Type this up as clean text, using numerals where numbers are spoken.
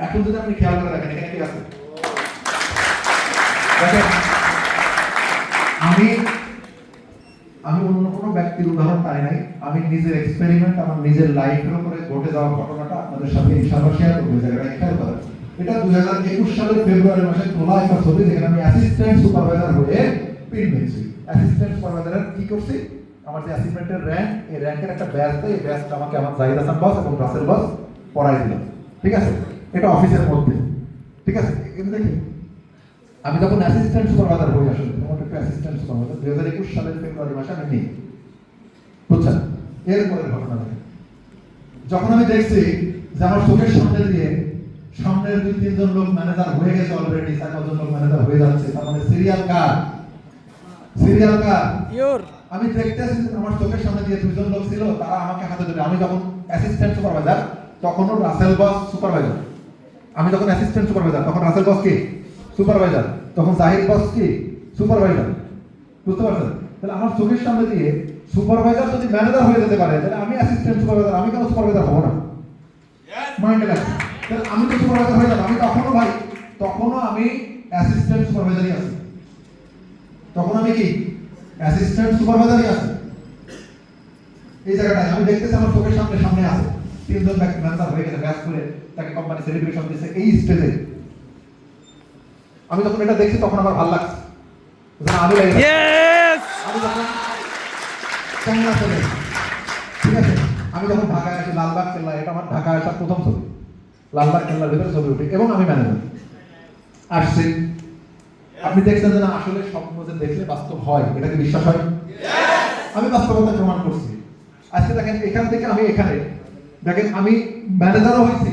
এখন যদি আপনি খেয়াল করে রাখেন এখানে কি আছে দেখেন, আমি অন্য কোনো ব্যক্তির উদাহরণ পাই নাই, আমি নিজের এক্সপেরিমেন্ট আমার নিজের লাইফের উপরে ঘটে যাওয়া ঘটনাটা আপনাদের সাথে ইনশাআল্লাহ শেয়ার করবো। জায়গাটা খেয়াল করেন, এটা 2021 সালের ফেব্রুয়ারি মাসে তোলা একটা ছবি, যেখানে আমি অ্যাসিস্ট্যান্ট সুপারভাইজার হয়ে পিন পেয়েছি। অ্যাসিস্ট্যান্ট সুপারভাইজারের কি করছি, আমার যে অ্যাসিস্ট্যান্টের র্যাঙ্ক, এই র্যাঙ্কের একটা ব্যাচ দেয়, এই ব্যাচটা আমাকে আমার জাহিদ হাসান বস এবং রাসেল বস পড়াই দিল। ঠিক আছে, এটা অফিসের মধ্যে। ঠিক আছে, কিন্তু দেখি আমি যখন অ্যাসিস্ট্যান্ট সুপারভাইজার হয়ে আসলে তোমার একটা অ্যাসিস্ট্যান্ট সুপারভাইজার 2021 সালের ফেব্রুয়ারি মাসে আমি নিই, বুঝছেন? এরপরের ঘটনা দেখেন, যখন আমি দেখছি যে আমার চোখের সামনে দিয়ে সামনের 2-3 জন লোক ম্যানেজার হয়ে গেছে অলরেডি, 4-5 জন লোক ম্যানেজার হয়ে যাচ্ছে, তার মানে সিরিয়াল কার আমি দেখতেছি আমার চোখের সামনে দিয়ে 2 জন লোক ছিল, তারা আমাকে হাতে ধরে, আমি যখন অ্যাসিস্ট্যান্ট সুপারভাইজার তখনও রাসেল বস সুপারভাইজার, আমি যখন অ্যাসিস্ট্যান্ট সুপারভাইজার তখন রাসেল বস কি সুপারভাইজার, তখন জাহিদ বস কি সুপারভাইজার। বুঝতে পারছেন? তাহলে আমার চোখের সামনে দিয়ে সুপারভাইজার যদি ম্যানেজার হয়ে যেতে পারে, তাহলে আমি অ্যাসিস্ট্যান্ট সুপারভাইজার, আমি কেন সুপারভাইজার হবো না? মাইন্ডে লাগছে, তাহলে আমি তো সুপারভাইজার হয়ে যাবো। আমি তখনও ভাই, তখনও আমি অ্যাসিস্ট্যান্ট সুপারভাইজারই আছি, তখন আমি কি অ্যাসিস্ট্যান্ট সুপারভাইজারই আছি। এই জায়গাটায় আমি দেখতেছি আমার চোখের সামনে আছে 3 জন ব্যক্তি ম্যানেজার হয়ে গেছে, ব্যাচ করে তাকে কোম্পানি সেলিব্রেশন দিয়েছে এই স্টেজে। আমি যখন এটা দেখছি তখন আমার ভালো লাগছে, আমি যখন ঠিক আছে, আমি যখন ঢাকায় আসি লালবাগ কেল্লা, এটা আমার ঢাকায় আসার প্রথম ছবি, লালবাগ কেল্লার ভিতরে ছবি উঠি এবং আমি ম্যানেজার আসছি। আপনি দেখছেন যে না আসলে স্বপ্ন যে দেখলে বাস্তব হয়, এটাকে বিশ্বাস হয়। আমি বাস্তবতা প্রমাণ করছি। আজকে দেখেন এখান থেকে আমি এখানে দেখেন, আমি ম্যানেজারও হয়েছি,